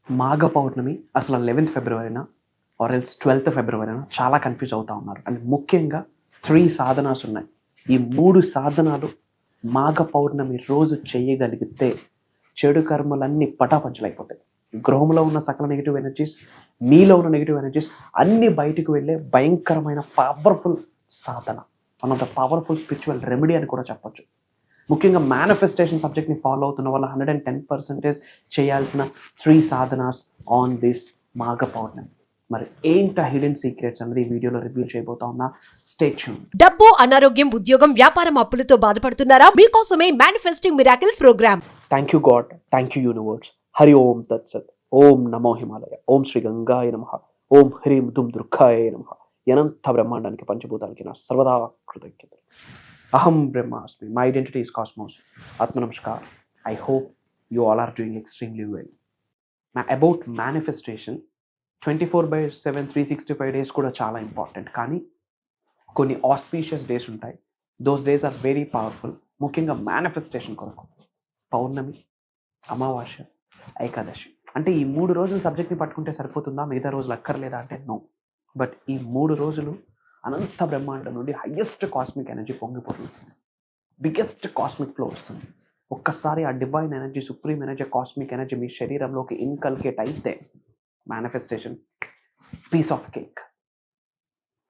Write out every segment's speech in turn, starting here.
మాఘ పౌర్ణమి అసలు 11th ఫిబ్రవరినా or else 12th ఫిబ్రవరినా చాలా confuse అవుతా ఉన్నారు. అండ్ ముఖ్యంగా 3 సాధనాస్ ఉన్నాయి. ఈ 3 సాధనాలు మాఘ పౌర్ణమి రోజు చేయగలిగితే చెడు కర్మలన్నీ పటాపంచలైపోతాయి. గృహంలో ఉన్న సకల నెగిటివ్ ఎనర్జీస్, మీలో ఉన్న నెగిటివ్ ఎనర్జీస్ అన్నీ బయటకు వెళ్ళే భయంకరమైన powerful Sadhana. One of the powerful spiritual remedy అని కూడా చెప్పొచ్చు. ముఖ్యంగా మేనిఫెస్టేషన్ సబ్జెక్ట్ని ఫాలో అవుతున్న వాళ్ళ 110% చేయాల్సిన 3 సాధనాస్ ఆన్ దిస్ మాఘ పౌర్ణమి. మరి ఏంటి హిడెన్ సీక్రెట్స్ అనేది ఈ వీడియోలో రివ్యూ చేయబోతా ఉన్నా. Stay tune. డబ్బు, అనారోగ్యం, ఉద్యోగం, వ్యాపారం, అప్పులతో బాధపడుతున్నారా? మీకోసమే manifesting miracle program. Thank you God, thank you universe. Hari Om Tatsat. Om నమో హిమాలయ. ఓం శ్రీ గంగాయ నమః. ఓం హ్రీం దుమ్ దుర్గాయ నమః. అనంత బ్రహ్మాండానికి పంచభూతాలకి నా సర్వదా కృతజ్ఞతలు. అహం బ్రహ్మాస్మి. My identity is cosmos. Atma Namaskar. I hope you all are doing extremely well. About manifestation, 24/7 365 days కూడా చాలా ఇంపార్టెంట్. కానీ కొన్ని ఆస్పీషియస్ డేస్ ఉంటాయి. Those days are very powerful. ముఖ్యంగా మేనిఫెస్టేషన్ కొరకు పౌర్ణమి, అమావాస్య, ఏకాదశి. అంటే ఈ 3 రోజులు సబ్జెక్ట్ని పట్టుకుంటే సరిపోతుందా, మిగతా రోజులు అక్కర్లేదా అంటే నో. బట్ ఈ 3 రోజులు అనంత బ్రహ్మాండం నుండి హయ్యెస్ట్ కాస్మిక్ ఎనర్జీ పొంగిపోతుంది. బిగ్గెస్ట్ కాస్మిక్ ఫ్లో వస్తుంది. ఒక్కసారి ఆ divine energy, supreme energy, cosmic energy మీ శరీరంలోకి ఇన్కల్కేట్ అయితే manifestation piece of cake.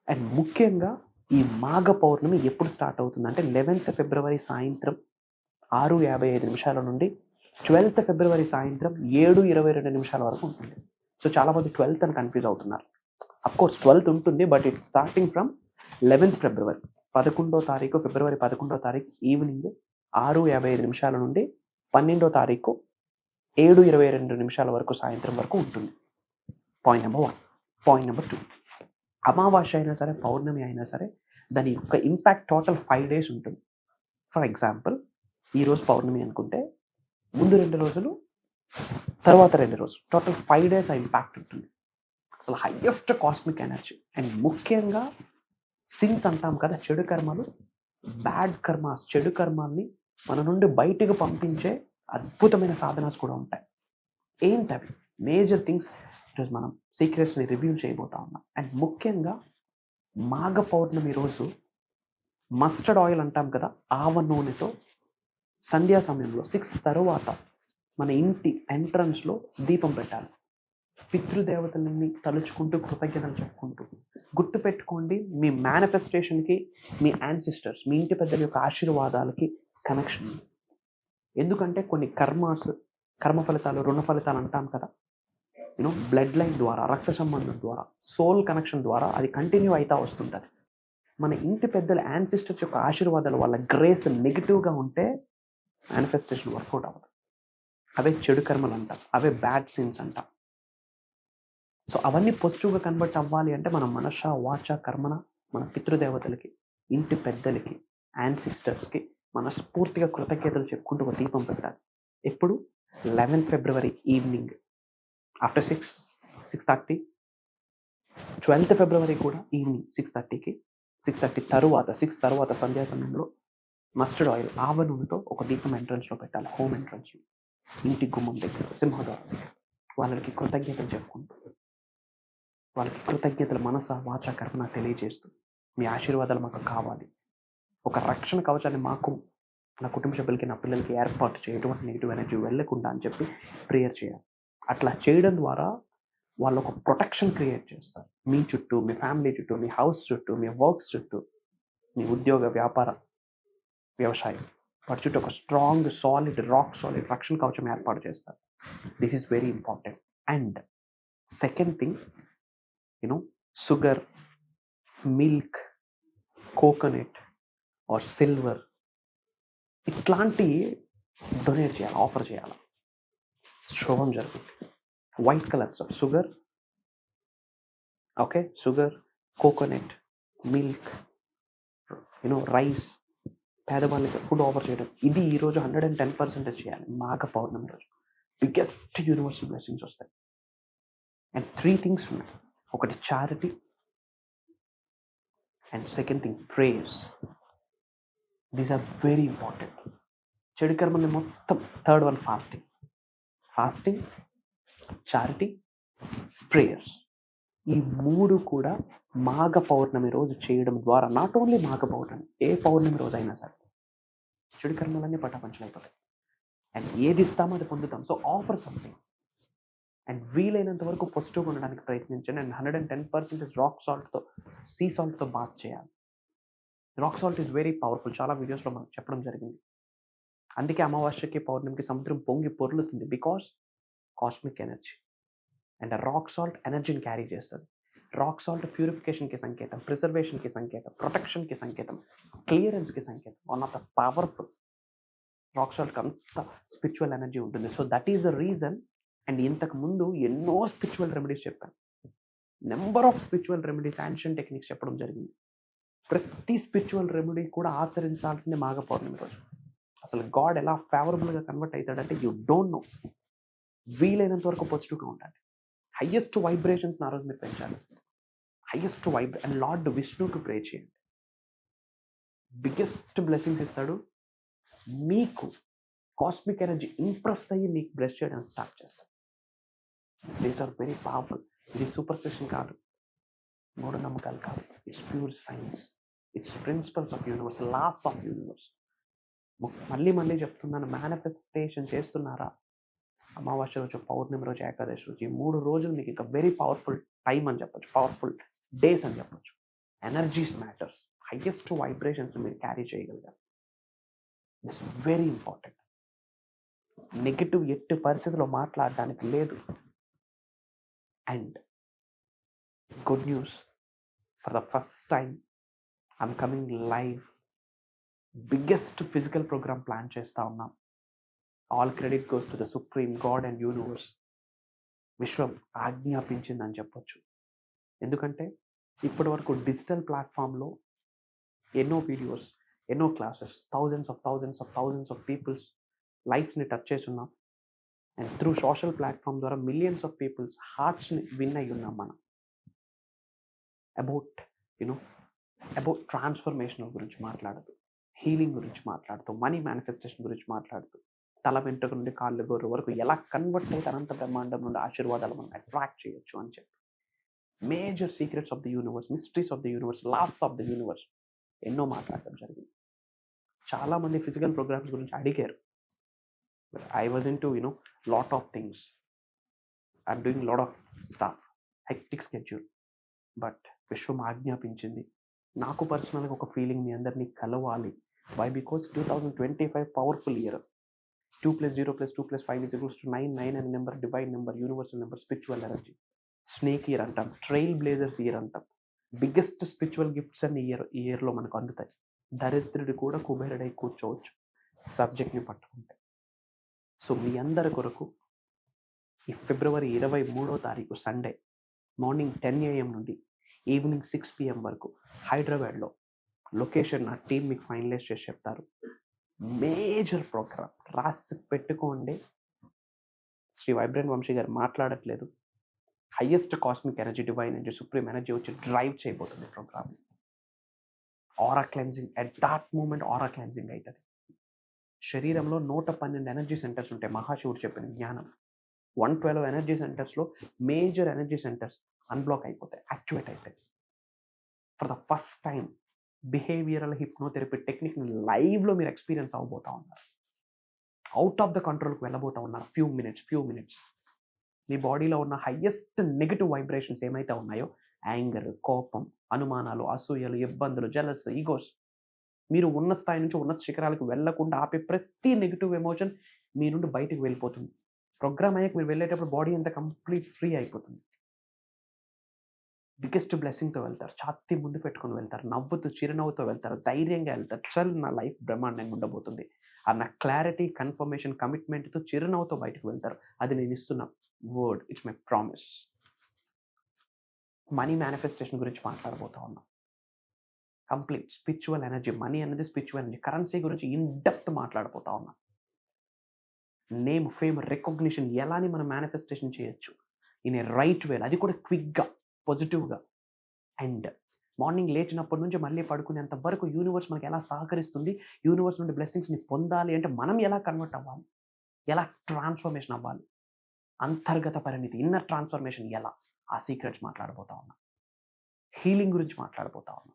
And ముఖ్యంగా ఈ మాఘ పౌర్ణమి ఎప్పుడు స్టార్ట్ అవుతుంది అంటే 11th ఫిబ్రవరి సాయంత్రం 6:55 నుండి 12th ఫిబ్రవరి సాయంత్రం 7:22 వరకు ఉంటుంది. సో చాలామంది 12th అని కన్ఫ్యూజ్ అవుతున్నారు. అఫ్కోర్స్ 12th ఉంటుంది, but it's starting from 11th ఫిబ్రవరి. 11వ తారీఖు ఫిబ్రవరి 11వ తారీఖు ఈవినింగ్ 6:55 నుండి 12వ తారీఖు 7:22 వరకు సాయంత్రం వరకు ఉంటుంది. Point number 1. పాయింట్ నెంబర్ 2, అమావాస్య అయినా సరే పౌర్ణమి అయినా సరే దాని యొక్క ఇంపాక్ట్ టోటల్ 5 days ఉంటుంది. ఫర్ ఎగ్జాంపుల్, ఈరోజు పౌర్ణమి అనుకుంటే ముందు 2 రోజులు, తర్వాత 2 రోజులు, టోటల్ 5 days ఆ ఇంపాక్ట్ ఉంటుంది. అసలు హయ్యెస్ట్ కాస్మిక్ ఎనర్జీ. అండ్ ముఖ్యంగా సిన్స్ అంటాం కదా, చెడు కర్మలు, బ్యాడ్ కర్మాస్, చెడు కర్మాల్ని మన నుండి బయటకు పంపించే అద్భుతమైన సాధనాలు కూడా ఉంటాయి. ఏంటవి మేజర్ థింగ్స్ ఈరోజు మనం సీక్రెట్స్ని రివ్యూ చేయబోతా ఉన్నాం. అండ్ ముఖ్యంగా మాఘ పౌర్ణమి రోజు మస్టర్డ్ ఆయిల్ అంటాం కదా, ఆవ నూనెతో సంధ్యా సమయంలో 6 తర్వాత మన ఇంటి ఎంట్రన్స్లో దీపం పెట్టాలి. పితృదేవతలని తలుచుకుంటూ, కృతజ్ఞతలు చెప్పుకుంటూ. గుర్తుపెట్టుకోండి, మీ మేనిఫెస్టేషన్కి మీ యాన్సిస్టర్స్, మీ ఇంటి పెద్దల యొక్క ఆశీర్వాదాలకి కనెక్షన్ ఉంది. ఎందుకంటే కొన్ని కర్మ ఫలితాలు, రుణ ఫలితాలు అంటాం కదా, బ్లడ్ లైన్ ద్వారా, రక్త సంబంధం ద్వారా, సోల్ కనెక్షన్ ద్వారా అది కంటిన్యూ అవుతా వస్తుంటుంది. మన ఇంటి పెద్దల యాన్సిస్టర్స్ యొక్క ఆశీర్వాదాలు, వాళ్ళ గ్రేస్ నెగిటివ్గా ఉంటే మేనిఫెస్టేషన్ వర్కౌట్ అవ్వదు. అవే చెడు కర్మలు అంటాం, అవే బ్యాడ్ సీన్స్ అంటాం. సో అవన్నీ పాజిటివ్గా కన్వర్ట్ అవ్వాలి అంటే మనం మనష, వాచ, కర్మన మన పితృదేవతలకి, ఇంటి పెద్దలకి, యాన్సిస్టర్స్కి మనస్ఫూర్తిగా కృతజ్ఞతలు చెప్పుకుంటూ ఒక దీపం పెట్టాలి. ఎప్పుడు? 11th ఫిబ్రవరి ఈవినింగ్ ఆఫ్టర్ 6:30. 12th ఫిబ్రవరి కూడా ఈవినింగ్ 6:30కి. 6:30 తరువాత, 6 తర్వాత సంధ్యా సమయంలో మస్టర్డ్ ఆయిల్, ఆవ నూనెతో ఒక దీపం ఎంట్రన్స్లో పెట్టాలి. హోమ్ ఎంట్రన్స్లో, ఇంటి గుమ్మం దగ్గర, సింహద్వారం దగ్గర. వాళ్ళకి కృతజ్ఞతలు చెప్పుకుంటూ, వాళ్ళకి కృతజ్ఞతలు మనస, వాచ, కర్మన తెలియజేస్తూ, మీ ఆశీర్వాదాలు మాకు కావాలి, ఒక రక్షణ కవచాన్ని మాకు, నా కుటుంబ సభ్యులకి, నా పిల్లలకి ఏర్పాటు చేయ, ఎటువంటి నెగిటివ్ ఎనర్జీ వెళ్ళకుండా అని చెప్పి ప్రేయర్ చేయాలి. అట్లా చేయడం ద్వారా వాళ్ళు ఒక ప్రొటెక్షన్ క్రియేట్ చేస్తారు. మీ చుట్టూ, మీ ఫ్యామిలీ చుట్టూ, మీ హౌస్ చుట్టూ, మీ వర్క్స్ చుట్టూ, మీ ఉద్యోగ, వ్యాపార, వ్యవసాయం, వాటి చుట్టూ ఒక స్ట్రాంగ్, సాలిడ్, రాక్ సాలిడ్ రక్షణ కవచం ఏర్పాటు చేస్తారు. This is very important. And second thing, sugar, milk, coconut or silver ఇట్లాంటి డొనేట్ చేయాలి, ఆఫర్ చేయాలి. శుభం జరుగుతుంది. White colour stuff, sugar, coconut, milk, rice, పేదవాళ్ళకి ఫుడ్ ఆఫర్ చేయడం, ఇది ఈరోజు 110% చేయాలి. మాఘ పౌర్ణమి రోజు బిగ్గెస్ట్ యూనివర్సల్ బ్లెస్సింగ్స్ వస్తాయి. అండ్ 3 థింగ్స్ ఉన్నాయి. ఒకటి charity, and second thing prayers. These are very important. చెడు కర్మల్ని మొత్తం. Third one fasting. Charity, prayers. ఈ 3 కూడా మాఘ పౌర్ణమి రోజు చేయడం ద్వారా, నాట్ ఓన్లీ మాఘ పౌర్ణమి, ఏ పౌర్ణమి రోజు అయినా సరే చెడు కర్మలన్నీ పటాపంచలైపోతాయి. అండ్ ఏది ఇస్తామో అది పొందుతాం. So offer something. అండ్ వీలైనంత వరకు పాజిటివ్గా ఉండడానికి ప్రయత్నించండి. అండ్ 110% రాక్ సాల్ట్తో, సీ సాల్ట్తో బాత్ చేయాలి. Rock salt is very powerful. చాలా వీడియోస్లో మనకు చెప్పడం జరిగింది. అందుకే అమావాస్యకి, పౌర్ణమికి సముద్రం పొంగి పొర్లుతుంది. Because cosmic energy. And rock salt ఎనర్జీని క్యారీ చేస్తుంది. రాక్ సాల్ట్ ప్యూరిఫికేషన్కి సంకేతం, ప్రిజర్వేషన్కి సంకేతం, ప్రొటెక్షన్కి సంకేతం, క్లియరెన్స్కి సంకేతం. One of the powerful. Rock సాల్ట్కి అంత స్పిరిచువల్ ఎనర్జీ ఉంటుంది. So that is the reason. And ఇంతకు ముందు ఎన్నో స్పిరిచువల్ రెమెడీస్ చెప్పాను. Number of spiritual remedies, ancient techniques చెప్పడం జరిగింది. ప్రతి స్పిరిచువల్ రెమెడీ కూడా ఆచరించాల్సిందే మాఘ పౌర్ణమి రోజు. అసలు గాడ్ ఎలా ఫేవరబుల్గా కన్వర్ట్ అవుతాడంటే యూ డోంట్ నో. వీలైనంత వరకు పాజిటివ్గా ఉండాలి. హైయెస్ట్ వైబ్రేషన్స్ ఆ రోజు మీరు పెంచాలి. హైయెస్ట్ అండ్ లార్డ్ విష్ణుకి ప్రే చేయండి. బిగ్గెస్ట్ బ్లెస్సింగ్స్ ఇస్తాడు. మీకు కాస్మిక్ ఎనర్జీ ఇంప్రెస్ అయ్యి మీకు బ్లెస్ చేయడానికి స్టార్ట్ చేస్తాడు. These are very powerful. ఇది సూపర్స్టిషన్ కాదు, మూఢనమ్మకాలు కాదు. It's pure science. It's principles of universe, laws of universe. మళ్ళీ చెప్తున్నాను, మేనిఫెస్టేషన్ చేస్తున్నారా? అమావాస్య రోజు, పౌర్ణమి రోజు, ఏకాదశి రోజు, ఈ 3 రోజులు మీకు ఇక వెరీ పవర్ఫుల్ టైం అని చెప్పొచ్చు, పవర్ఫుల్ డేస్ అని చెప్పొచ్చు. Energies matters. హైయెస్ట్ వైబ్రేషన్స్ మీరు క్యారీ చేయగలిగారు. It's very important. నెగిటివ్ ఎట్టి పరిస్థితిలో మాట్లాడడానికి లేదు. And good news, for the first time I'm coming live. Biggest physical program plan చేస్తూ ఉన్నాం. All credit goes to the supreme God and universe. విశ్వం ఆజ్ఞాపించిందని చెప్పొచ్చు. ఎందుకంటే ఇప్పటి వరకు డిజిటల్ ప్లాట్ఫామ్లో ఎన్నో వీడియోస్, ఎన్నో క్లాసెస్, థౌజండ్స్ ఆఫ్ పీపుల్స్ లైఫ్స్ని టచ్ చేసి ఉన్నాం. అండ్ త్రూ సోషల్ ప్లాట్ఫామ్ ద్వారా మిలియన్స్ ఆఫ్ పీపుల్స్ హార్ట్స్ని విన్ అయ్యి ఉన్నాం మనం. అబౌట్ ట్రాన్స్ఫర్మేషన్ గురించి మాట్లాడుతూ, హీలింగ్ గురించి మాట్లాడుతూ, మనీ మేనిఫెస్టేషన్ గురించి మాట్లాడుతూ, తల వెంట్రుక నుండి కాళ్ళు గోరు వరకు ఎలా కన్వర్ట్ అయితే అనంత బ్రహ్మాండం నుండి ఆశీర్వాదాలు మనం అట్రాక్ట్ చేయొచ్చు అని చెప్పి, major secrets of the universe, mysteries of the universe, laws of the universe ఎన్నో మాట్లాడడం జరిగింది. చాలామంది ఫిజికల్ ప్రోగ్రామ్స్ గురించి అడిగారు. I was into lot of things. I'm doing lot of stuff, hectic schedule. But విశ్వం ఆజ్ఞాపించింది. నాకు పర్సనల్గా ఒక ఫీలింగ్, మీ అందరినీ కలవాలి. వై? Because 2025 powerful year. 2 + 0 + 2 + 5 = 9. 9 అనే number divine number, universal number, spiritual energy. Snake year అంటాం, ట్రైల్ బ్లేజర్స్ ఇయర్ అంటాం. బిగ్గెస్ట్ స్పిరిచువల్ గిఫ్ట్స్ అన్ని ఈ ఇయర్లో మనకు అందుతాయి. దరిద్రుడు కూడా కుబేరుడై కూర్చోవచ్చు సబ్జెక్ట్ని పట్టుకుంటే. సో మీ అందరి కొరకు ఈ ఫిబ్రవరి 23వ తారీఖు సండే మార్నింగ్ 10 AM నుండి ఈవినింగ్ 6 PM వరకు హైదరాబాద్లో లొకేషన్ నా టీం మీకు ఫైనలైజ్ చేసి చెప్తారు. మేజర్ ప్రోగ్రామ్ రాసి పెట్టుకోండి. శ్రీ వైబ్రెంట్ వంశీ గారు మాట్లాడట్లేదు. Highest cosmic energy, divine energy, supreme energy వచ్చి డ్రైవ్ చేయబోతుంది program. Aura cleansing, at that moment aura cleansing అవుతుంది. శరీరంలో 112 ఎనర్జీ సెంటర్స్ ఉంటాయి. మహాశివుడు చెప్పిన జ్ఞానం. 112 ఎనర్జీ సెంటర్స్లో మేజర్ ఎనర్జీ సెంటర్స్ అన్బ్లాక్ అయిపోతాయి, యాక్టివేట్ అవుతాయి. For the first time behavioral hypnotherapy టెక్నిక్ని లైవ్లో మీరు ఎక్స్పీరియన్స్ అవ్వబోతా ఉన్నారు. అవుట్ ఆఫ్ ద కంట్రోల్కి వెళ్ళబోతా ఉన్నారు. ఫ్యూ మినిట్స్ మీ బాడీలో ఉన్న హైయెస్ట్ నెగిటివ్ వైబ్రేషన్స్ ఏమైతే ఉన్నాయో, యాంగర్, కోపం, అనుమానాలు, అసూయలు, ఇబ్బందులు, జెలస్, ఈగోస్, మీరు ఉన్న స్థాయి నుంచి ఉన్నత శిఖరాలకు వెళ్లకుండా ఆపే ప్రతి నెగిటివ్ ఎమోషన్ మీ నుండి బయటకు వెళ్ళిపోతుంది. ప్రోగ్రామ్ అయ్యాక మీరు వెళ్ళేటప్పుడు బాడీ అంతా కంప్లీట్ ఫ్రీ అయిపోతుంది. బిగ్గెస్ట్ బ్లెస్సింగ్తో వెళ్తారు. ఛాతీ ముందు పెట్టుకొని వెళ్తారు. నవ్వుతూ, చిరునవ్వుతో వెళ్తారు. ధైర్యంగా వెళ్తారు. చల్, నా లైఫ్ బ్రహ్మాండంగా ఉండబోతుంది అన్న క్లారిటీ, కన్ఫర్మేషన్, కమిట్మెంట్తో, చిరునవ్వుతో బయటకు వెళ్తారు. అది నేను ఇస్తున్న word. It's my promise. Money manifestation గురించి మాట్లాడబోతా ఉన్నాం. Complete spiritual energy. మనీ అనేది స్పిరిచువల్ ఎనర్జీ. కరెన్సీ గురించి ఇన్ డెప్త్ మాట్లాడబోతా ఉన్నాం. నేమ్, ఫేమ్, రికగ్నిషన్ ఎలాని మనం మేనిఫెస్టేషన్ చేయొచ్చు ఇన్ ఏ రైట్ వే, అది కూడా క్విక్గా, పాజిటివ్గా. అండ్ మార్నింగ్ లేచినప్పటి నుంచి మళ్ళీ పడుకునేంత వరకు యూనివర్స్ మనకి ఎలా సహకరిస్తుంది, యూనివర్స్ నుండి బ్లెస్సింగ్స్ని పొందాలి అంటే మనం ఎలా కన్వర్ట్ అవ్వాలి, ఎలా ట్రాన్స్ఫర్మేషన్ అవ్వాలి, అంతర్గత పరిణితి, ఇన్నర్ ట్రాన్స్ఫర్మేషన్ ఎలా, ఆ సీక్రెట్స్ మాట్లాడబోతా ఉన్నా. హీలింగ్ గురించి మాట్లాడబోతా ఉన్నా.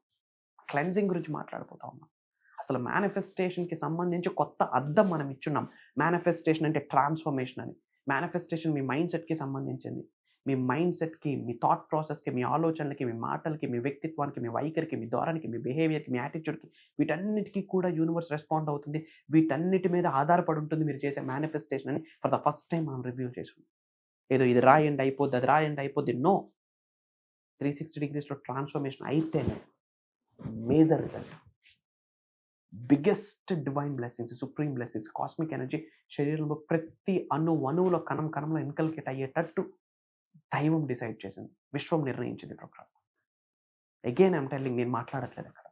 క్లెన్జింగ్ గురించి మాట్లాడబోతా ఉన్నాం. అసలు మేనిఫెస్టేషన్కి సంబంధించి కొత్త అర్థం మనం ఇచ్చున్నాం. మేనిఫెస్టేషన్ అంటే ట్రాన్స్ఫర్మేషన్ అని. మేనిఫెస్టేషన్ మీ మైండ్ సెట్కి సంబంధించింది. మీ మైండ్ సెట్కి, మీ థాట్ ప్రాసెస్కి, మీ ఆలోచనలకి, మీ మాటలకి, మీ వ్యక్తిత్వానికి, మీ వైఖరికి, మీ ధోరణికి, మీ బిహేవియర్కి, మీ యాటిట్యూడ్కి, వీటన్నిటికీ కూడా యూనివర్స్ రెస్పాండ్ అవుతుంది. వీటన్నిటి మీద ఆధారపడి ఉంటుంది మీరు చేసే మేనిఫెస్టేషన్ అని ఫర్ ద ఫస్ట్ టైం మనం రివ్యూ చేసుకున్నాం. ఏదో ఇది రాయండి అయిపోద్ది, అది రాయండి అయిపోద్ది. నో, 360 degreesలో ట్రాన్స్ఫర్మేషన్ అయితేనే major result. Biggest divine blessings, supreme blessings, cosmic energy శరీరంలో ప్రతి అణువులో కణంలో ఇన్కల్కేట్ అయ్యేటట్టు దైవం డిసైడ్ చేసింది, విశ్వం నిర్ణయించింది ప్రోగ్రామ్. అగైన్ ఐఎమ్ టెల్లింగ్, నేను మాట్లాడట్లేదు అక్కడ.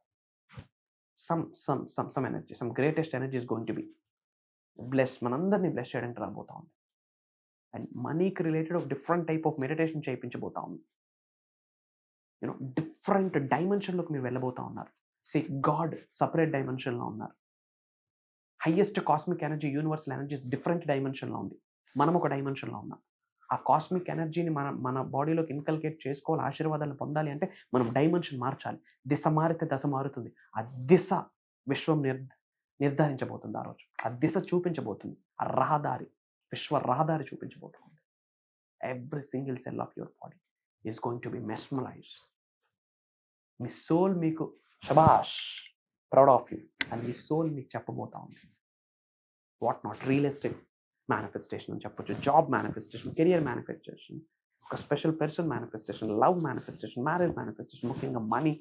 Some energy, some greatest energy is going to B bless, మనందరినీ బ్లెస్ చేయడానికి రాబోతా ఉంది. అండ్ మనీకి రిలేటెడ్ ఒక డిఫరెంట్ టైప్ ఆఫ్ మెడిటేషన్ చేయించబోతా ఉంది. డిఫరెంట్ డైమెన్షన్లోకి మీరు వెళ్ళబోతా ఉన్నారు. గాడ్ సపరేట్ డైమెన్షన్లో ఉన్నారు. Highest cosmic energy, universal energies different డైమెన్షన్లో ఉంది. మనం ఒక డైమెన్షన్లో ఉన్నాం. ఆ కాస్మిక్ ఎనర్జీని మన బాడీలోకి ఇన్కల్కేట్ చేసుకోవాలి, ఆశీర్వాదాలను పొందాలి అంటే మనం డైమెన్షన్ మార్చాలి. దిశ మారితే దశ మారుతుంది. ఆ దిశ విశ్వం నిర్ధారించబోతుంది. ఆ రోజు ఆ దిశ చూపించబోతుంది. ఆ రహదారి, విశ్వ రహదారి చూపించబోతుంది. Every single cell of your body is going to be mesmerize. మీ సోల్ మీకు శబాష్, ప్రౌడ్ ఆఫ్ యూ అని మీ సోల్ మీకు చెప్పబోతా ఉంది. What not, real estate manifestation అని చెప్పొచ్చు, జాబ్ మేనిఫెస్టేషన్, కెరియర్ మేనిఫెస్టేషన్, ఒక special person manifestation, love manifestation, marriage manifestation, ముఖ్యంగా మనీ,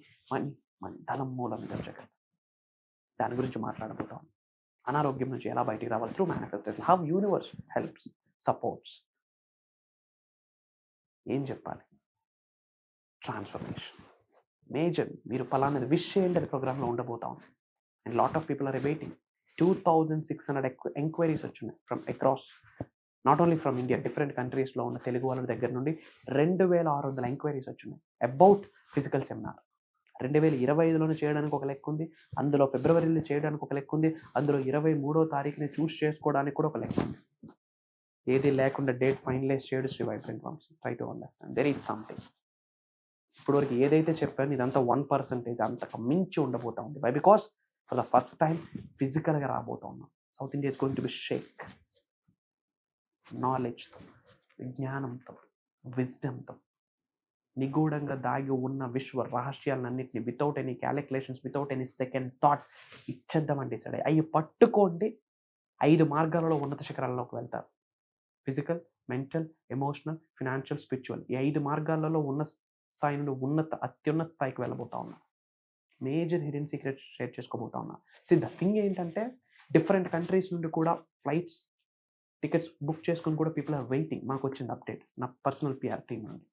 ధనం మూలం జగత్. దాని గురించి మాట్లాడబోతాం. అనారోగ్యం నుంచి ఎలా బయటికి రావాలి through manifestation, how universe helps, supports. ఏం చెప్పాలి? Transformation major. మీరు పలానాది విష్ చేయండి, అది ప్రోగ్రామ్లో ఉండబోతా ఉంది. And lot of people are waiting. 2600 enquiries వచ్చినాయి from across, not only from India, different కంట్రీస్లో ఉన్న తెలుగు వాళ్ళ దగ్గర నుండి 2600 ఎంక్వైరీస్ వచ్చినాయి అబౌట్ ఫిజికల్ సెమినార్. 2025లోనే చేయడానికి ఒక లెక్క ఉంది, అందులో ఫిబ్రవరిలో చేయడానికి ఒక లెక్క ఉంది, అందులో 23వ తారీఖుని చూస్ చేసుకోవడానికి కూడా ఒక లెక్క ఉంది. ఏది లేకుండా డేట్ ఫైనలైజ్ చేయడు Shri vibrant Vamshi. Try to understand there is something. ఇప్పటివరకు ఏదైతే చెప్పాను ఇదంతా 1%, అంతకు మించి ఉండబోతా ఉంది. Why? Because for the first time ఫిజికల్గా రాబోతా ఉన్నాం. South India is going to be shake. నాలెడ్జ్తో, విజ్ఞానంతో, విజ్డమ్తో, నిగూఢంగా దాగి ఉన్న విశ్వ రహస్యాలన్నింటినీ without any calculations, without any second thought ఇచ్చేద్దామండి సరే. అవి పట్టుకోండి, 5 మార్గాలలో ఉన్నత శిఖరాల్లోకి వెళ్తారు. Physical, mental, emotional, financial, spiritual. ఈ 5 మార్గాలలో ఉన్న స్థాయి నుండి అత్యున్నత స్థాయికి వెళ్ళబోతా ఉన్నా. మేజర్ హిడెన్ సీక్రెట్స్ షేర్ చేసుకోబోతా ఉన్నా. ద థింగ్ ఏంటంటే డిఫరెంట్ కంట్రీస్ నుండి కూడా ఫ్లైట్స్ టికెట్స్ బుక్ చేసుకుని కూడా పీపుల్ ఆర్ వెయిటింగ్. మాకు వచ్చింది అప్డేట్ నా పర్సనల్ పిఆర్ టీమ్ నుండి.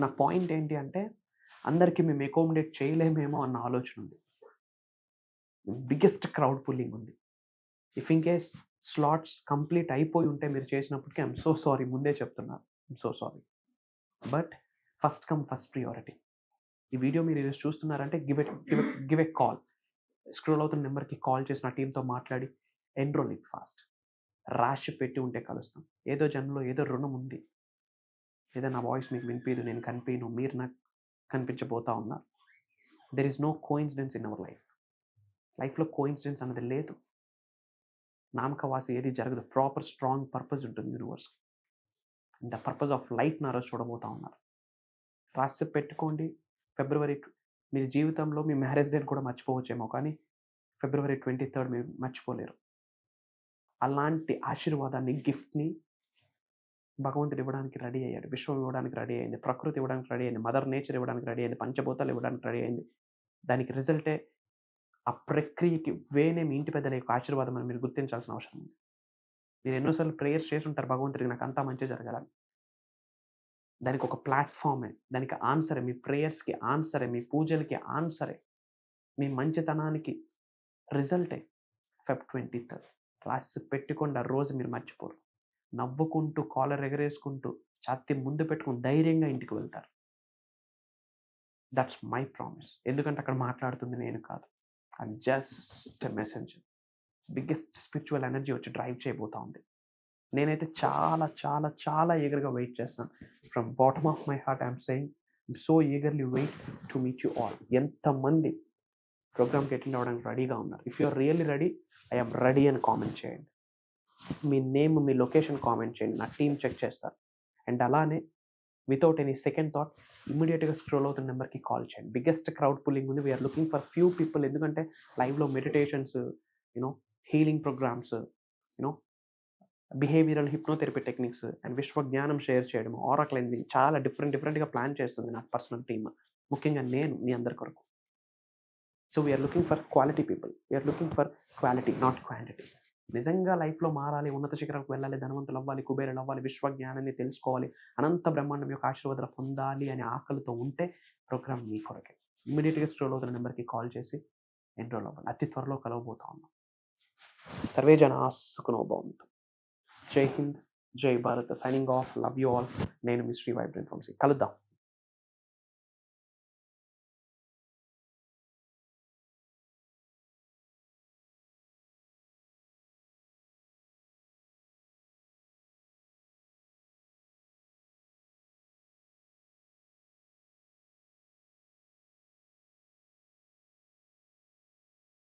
నా పాయింట్ ఏంటి అంటే అందరికీ మేము అకామిడేట్ చేయలేమేమో అన్న ఆలోచన ఉంది. బిగ్గెస్ట్ క్రౌడ్ పుల్లింగ్ ఉంది. If in case slots complete అయిపోయి ఉంటే మీరు చేసినప్పటికీ ఐఎమ్ సో సారీ, ముందే చెప్తున్నారు, I'm so sorry. But first come first priority. ఈ వీడియో మీరు ఈరోజు చూస్తున్నారంటే గివ్ ఎ కాల్. స్క్రోల్ అవుతున్న నెంబర్కి కాల్ చేసి నా టీంతో మాట్లాడి ఎన్రోల్ ఇట్ ఫాస్ట్. రాసి పెట్టి ఉంటే కలుస్తాం. ఏదో జన్మలో ఏదో రుణం ఉంది. ఏదో నా వాయిస్ మీకు వినిపించదు, నేను కనిపించను, మీరు నాకు కనిపించబోతా ఉన్నారు. There is no coincidence in our life. లైఫ్లో కోఇన్సిడెన్స్ అన్నది లేదు. నామకవాసి ఏది జరగదు. ప్రాపర్ స్ట్రాంగ్ పర్పస్ ఉంటుంది universe. The purpose of life నా రోజు చూడబోతా ఉన్నారు. రాసి పెట్టుకోండి. ఫిబ్రవరి, మీరు జీవితంలో మీ మ్యారేజ్ డేట్ కూడా మర్చిపోవచ్చేమో, కానీ February 23rd మీరు మర్చిపోలేరు. అలాంటి ఆశీర్వాదాన్ని, గిఫ్ట్ని భగవంతుడు ఇవ్వడానికి రెడీ అయ్యాడు. విశ్వం ఇవ్వడానికి రెడీ అయింది. ప్రకృతి ఇవ్వడానికి రెడీ అయింది. మదర్ నేచర్ ఇవ్వడానికి రెడీ అయింది. పంచభూతాలు ఇవ్వడానికి రెడీ అయింది. దానికి రిజల్టే ఆ ప్రక్రియకి వేనే మీ ఇంటి పెద్దల యొక్క ఆశీర్వాదం అని మీరు గుర్తించాల్సిన అవసరం ఉంది. మీరు ఎన్నోసార్లు ప్రేయర్స్ చేసి ఉంటారు, భగవంతుడికి నాకు అంతా మంచి జరగాలని. దానికి ఒక ప్లాట్ఫామే, దానికి ఆన్సరే, మీ ప్రేయర్స్కి ఆన్సరే, మీ పూజలకి ఆన్సరే, మీ మంచితనానికి రిజల్టే Feb 23rd. రాసి పెట్టుకోండి. ఆ రోజు మీరు మర్చిపోరు. నవ్వుకుంటూ, కాలర్ ఎగరేసుకుంటూ, ఛాతీ ముందు పెట్టుకుని ధైర్యంగా ఇంటికి వెళ్తారు. That's my promise. ఎందుకంటే అక్కడ మాట్లాడుతుంది నేను కాదు, I'm just a messenger. Biggest spiritual energy వచ్చి డ్రైవ్ చేయబోతా ఉంది. నేనైతే చాలా చాలా చాలా ఈగర్గా వెయిట్ చేస్తున్నాను. From bottom of my heart I'm saying so eagerly wait to meet you all. ఎంతమంది ప్రోగ్రామ్కి అటెండ్ అవ్వడానికి రెడీగా ఉన్నారు? If you are really ready, I'm ready అని కామెంట్ చేయండి. మీ నేమ్, మీ లొకేషన్ కామెంట్ చేయండి. నా టీం చెక్ చేస్తారు. అండ్ అలానే వితౌట్ ఎనీ సెకండ్ థాట్ ఇమ్మీడియట్గా స్క్రోల్ అవుతున్న నెంబర్కి కాల్ చేయండి. బిగ్గెస్ట్ క్రౌడ్ పుల్లింగ్ ఉంది. We're looking for few people. ఎందుకంటే లైవ్లో meditations, you know healing programs, you know behavioural hypnotherapy techniques and విశ్వ జ్ఞానం షేర్ చేయడం, ఆరా క్లెన్జింగ్, చాలా డిఫరెంట్గా ప్లాన్ చేస్తుంది నా పర్సనల్ టీమ్. ముఖ్యంగా నేను మీ అందరి కొరకు. So we're looking for quality people. We're looking for quality, not quantity. నిజంగా లైఫ్లో మారాలి, ఉన్నత శిఖరాలకు వెళ్ళాలి, ధనవంతులు అవ్వాలి, కుబేరులు అవ్వాలి, విశ్వ జ్ఞానాన్ని తెలుసుకోవాలి, అనంత బ్రహ్మాండం యొక్క ఆశీర్వాదాలు పొందాలి అనే ఆకలితో ఉంటే ప్రోగ్రామ్ మీ కొరకే. ఇమ్మీడియట్గా స్క్రోల్ అవుతున్న నెంబర్కి కాల్ చేసి ఎన్రోల్ అవ్వాలి. అతి త్వరలో కలవబోతా ఉన్నాం. సర్వే జనా సుఖినో భవంతు. జై హింద్, జై Bharat. Signing off. Love you all. నేను మీ శ్రీ వైబ్రెంట్ వంశీ. కలుద్దాం.